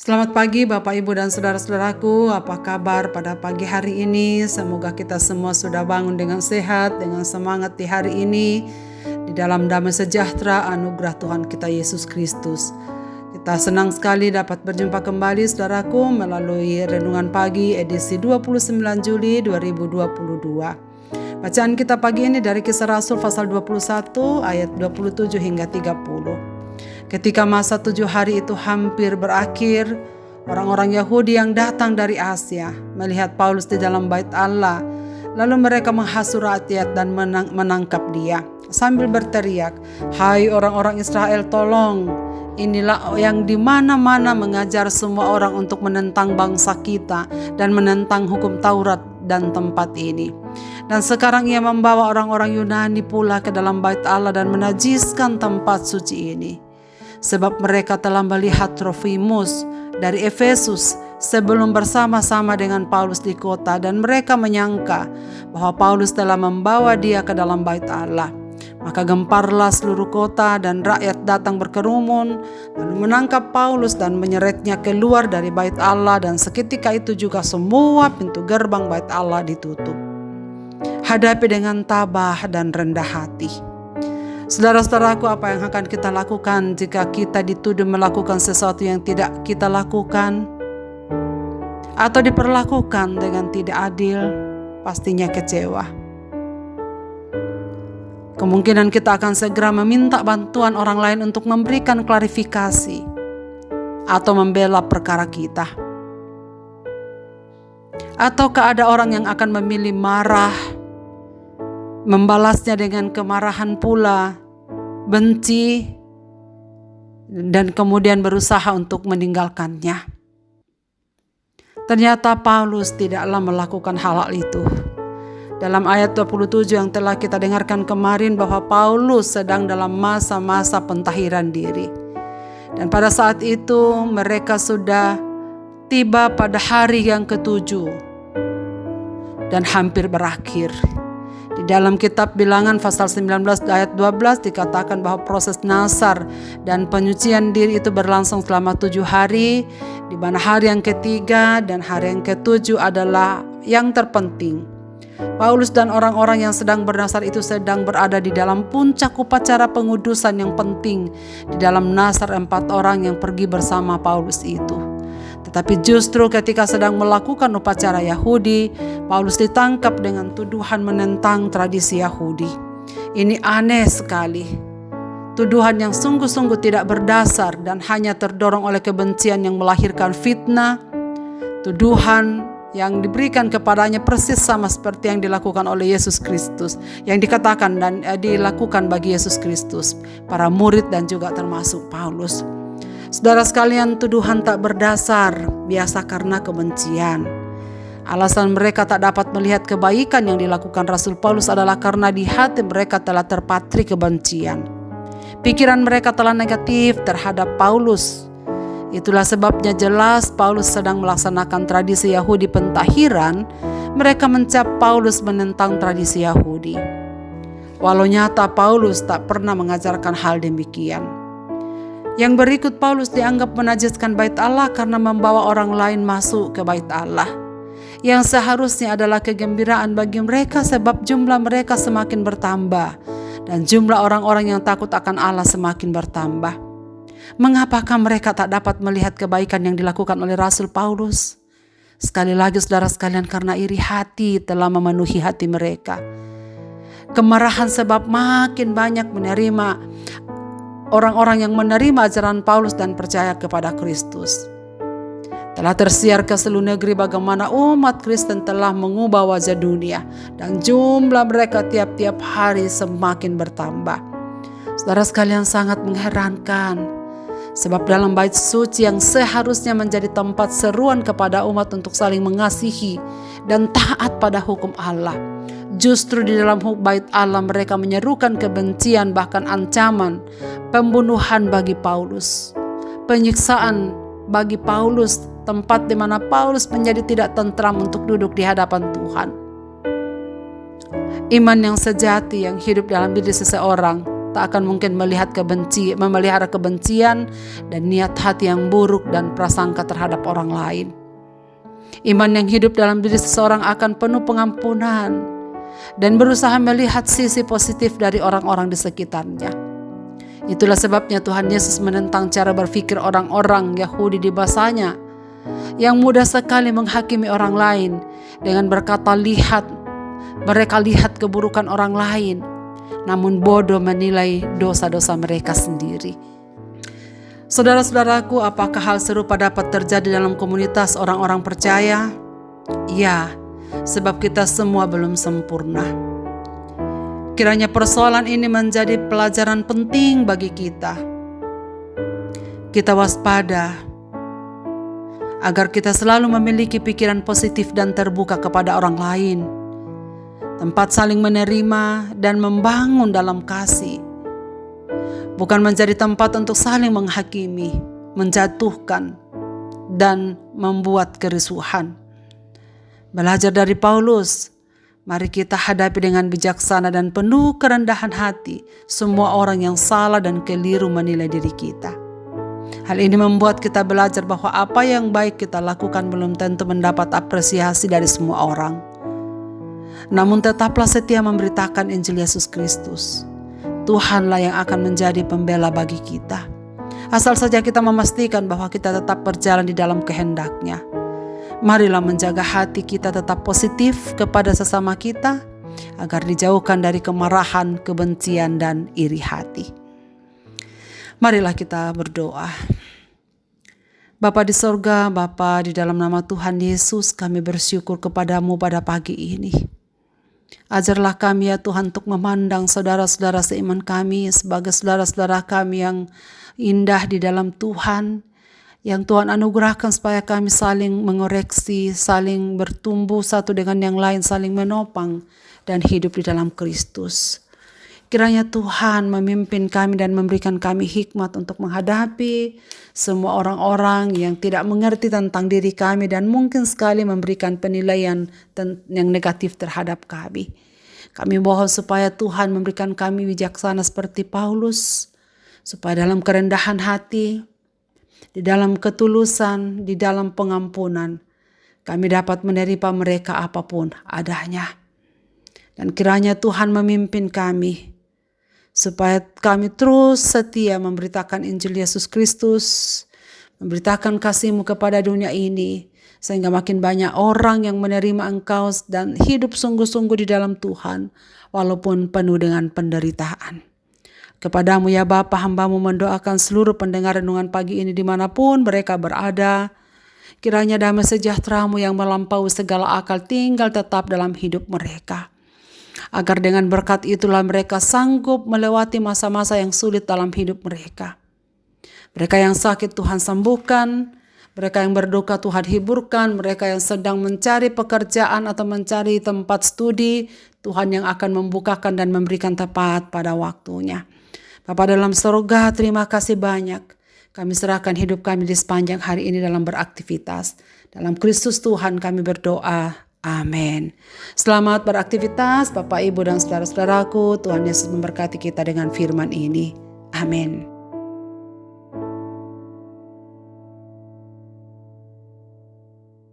Selamat pagi Bapak Ibu dan saudara-saudaraku, apa kabar pada pagi hari ini? Semoga kita semua sudah bangun dengan sehat, dengan semangat di hari ini, di dalam damai sejahtera anugerah Tuhan kita Yesus Kristus. Kita senang sekali dapat berjumpa kembali saudaraku melalui Renungan Pagi edisi 29 Juli 2022. Bacaan kita pagi ini dari Kisah Rasul pasal 21 ayat 27 hingga 30. Ketika masa 7 hari itu hampir berakhir, orang-orang Yahudi yang datang dari Asia melihat Paulus di dalam bait Allah. Lalu mereka menghasut rakyat dan menangkap dia sambil berteriak, "Hai orang-orang Israel, tolong! Inilah yang di mana-mana mengajar semua orang untuk menentang bangsa kita dan menentang hukum Taurat dan tempat ini. Dan sekarang ia membawa orang-orang Yunani pula ke dalam bait Allah dan menajiskan tempat suci ini. Sebab mereka telah melihat Trofimus dari Efesus sebelum bersama-sama dengan Paulus di kota, dan mereka menyangka bahwa Paulus telah membawa dia ke dalam bait Allah. Maka gemparlah seluruh kota dan rakyat datang berkerumun, lalu menangkap Paulus dan menyeretnya keluar dari bait Allah, dan seketika itu juga semua pintu gerbang bait Allah ditutup. Hadapi dengan tabah dan rendah hati." Saudara-saudaraku, apa yang akan kita lakukan jika kita dituduh melakukan sesuatu yang tidak kita lakukan atau diperlakukan dengan tidak adil? Pastinya kecewa. Kemungkinan kita akan segera meminta bantuan orang lain untuk memberikan klarifikasi atau membela perkara kita. Ataukah ada orang yang akan memilih marah, membalasnya dengan kemarahan pula, benci, dan kemudian berusaha untuk meninggalkannya. Ternyata Paulus tidaklah melakukan hal itu. Dalam ayat 27 yang telah kita dengarkan kemarin, bahwa Paulus sedang dalam masa-masa pentahiran diri. Dan pada saat itu mereka sudah tiba pada hari yang ke-7 dan hampir berakhir. Di dalam kitab Bilangan pasal 19 ayat 12 dikatakan bahwa proses nasar dan penyucian diri itu berlangsung selama 7 hari, di mana hari yang ketiga dan hari yang ke-7 adalah yang terpenting. Paulus dan orang-orang yang sedang bernasar itu sedang berada di dalam puncak upacara pengudusan yang penting di dalam nasar 4 orang yang pergi bersama Paulus itu. Tetapi justru ketika sedang melakukan upacara Yahudi, Paulus ditangkap dengan tuduhan menentang tradisi Yahudi. Ini aneh sekali. Tuduhan yang sungguh-sungguh tidak berdasar dan hanya terdorong oleh kebencian yang melahirkan fitnah. Tuduhan yang diberikan kepadanya persis sama seperti yang dilakukan oleh Yesus Kristus, yang dikatakan dan dilakukan bagi Yesus Kristus, para murid dan juga termasuk Paulus. Saudara sekalian, tuduhan tak berdasar biasa karena kebencian. Alasan mereka tak dapat melihat kebaikan yang dilakukan Rasul Paulus adalah karena di hati mereka telah terpatri kebencian. Pikiran mereka telah negatif terhadap Paulus. Itulah sebabnya jelas Paulus sedang melaksanakan tradisi Yahudi pentahiran, mereka mencap Paulus menentang tradisi Yahudi. Walau nyata Paulus tak pernah mengajarkan hal demikian. Yang berikut, Paulus dianggap menajiskan bait Allah karena membawa orang lain masuk ke bait Allah, yang seharusnya adalah kegembiraan bagi mereka sebab jumlah mereka semakin bertambah dan jumlah orang-orang yang takut akan Allah semakin bertambah. Mengapakah mereka tak dapat melihat kebaikan yang dilakukan oleh Rasul Paulus? Sekali lagi saudara sekalian, karena iri hati telah memenuhi hati mereka. Kemarahan sebab makin banyak menerima orang-orang yang menerima ajaran Paulus dan percaya kepada Kristus. Telah tersiar ke seluruh negeri bagaimana umat Kristen telah mengubah wajah dunia, dan jumlah mereka tiap-tiap hari semakin bertambah. Saudara sekalian, sangat mengherankan, sebab dalam bait suci yang seharusnya menjadi tempat seruan kepada umat untuk saling mengasihi dan taat pada hukum Allah, justru di dalam bait Allah mereka menyerukan kebencian, bahkan ancaman pembunuhan bagi Paulus, penyiksaan bagi Paulus, tempat di mana Paulus menjadi tidak tentram untuk duduk di hadapan Tuhan. Iman yang sejati yang hidup dalam diri seseorang tak akan mungkin memelihara kebencian dan niat hati yang buruk dan prasangka terhadap orang lain. Iman yang hidup dalam diri seseorang akan penuh pengampunan dan berusaha melihat sisi positif dari orang-orang di sekitarnya. Itulah sebabnya Tuhan Yesus menentang cara berpikir orang-orang Yahudi di masanya yang mudah sekali menghakimi orang lain dengan berkata mereka lihat keburukan orang lain, namun bodoh menilai dosa-dosa mereka sendiri. Saudara-saudaraku, apakah hal serupa dapat terjadi dalam komunitas orang-orang percaya? Ya, sebab kita semua belum sempurna. Kiranya persoalan ini menjadi pelajaran penting bagi kita. Kita waspada agar kita selalu memiliki pikiran positif dan terbuka kepada orang lain. Tempat saling menerima dan membangun dalam kasih. Bukan menjadi tempat untuk saling menghakimi, menjatuhkan, dan membuat kerusuhan. Belajar dari Paulus, mari kita hadapi dengan bijaksana dan penuh kerendahan hati semua orang yang salah dan keliru menilai diri kita. Hal ini membuat kita belajar bahwa apa yang baik kita lakukan belum tentu mendapat apresiasi dari semua orang. Namun tetaplah setia memberitakan Injil Yesus Kristus. Tuhanlah yang akan menjadi pembela bagi kita. Asal saja kita memastikan bahwa kita tetap berjalan di dalam kehendak-Nya. Marilah menjaga hati kita tetap positif kepada sesama kita, agar dijauhkan dari kemarahan, kebencian, dan iri hati. Marilah kita berdoa. Bapa di sorga, Bapa, di dalam nama Tuhan Yesus, kami bersyukur kepadamu pada pagi ini. Ajarlah kami ya Tuhan untuk memandang saudara-saudara seiman kami sebagai saudara-saudara kami yang indah di dalam Tuhan, yang Tuhan anugerahkan supaya kami saling mengoreksi, saling bertumbuh satu dengan yang lain, saling menopang dan hidup di dalam Kristus. Kiranya Tuhan memimpin kami dan memberikan kami hikmat untuk menghadapi semua orang-orang yang tidak mengerti tentang diri kami dan mungkin sekali memberikan penilaian yang negatif terhadap kami. Kami mohon supaya Tuhan memberikan kami bijaksana seperti Paulus, supaya dalam kerendahan hati, di dalam ketulusan, di dalam pengampunan, kami dapat menerima mereka apapun adanya. Dan kiranya Tuhan memimpin kami, supaya kami terus setia memberitakan Injil Yesus Kristus, memberitakan kasih-Mu kepada dunia ini, sehingga makin banyak orang yang menerima Engkau dan hidup sungguh-sungguh di dalam Tuhan, walaupun penuh dengan penderitaan. Kepadamu ya Bapa, hamba-Mu mendoakan seluruh pendengar renungan pagi ini dimanapun mereka berada. Kiranya damai sejahtera-Mu yang melampaui segala akal tinggal tetap dalam hidup mereka. Agar dengan berkat itulah mereka sanggup melewati masa-masa yang sulit dalam hidup mereka. Mereka yang sakit Tuhan sembuhkan, mereka yang berduka Tuhan hiburkan, mereka yang sedang mencari pekerjaan atau mencari tempat studi, Tuhan yang akan membukakan dan memberikan tepat pada waktunya. Bapa dalam surga, terima kasih banyak. Kami serahkan hidup kami di sepanjang hari ini dalam beraktivitas. Dalam Kristus Tuhan kami berdoa. Amin. Selamat beraktivitas Bapak, Ibu, dan saudara-saudaraku. Tuhan Yesus memberkati kita dengan firman ini. Amin.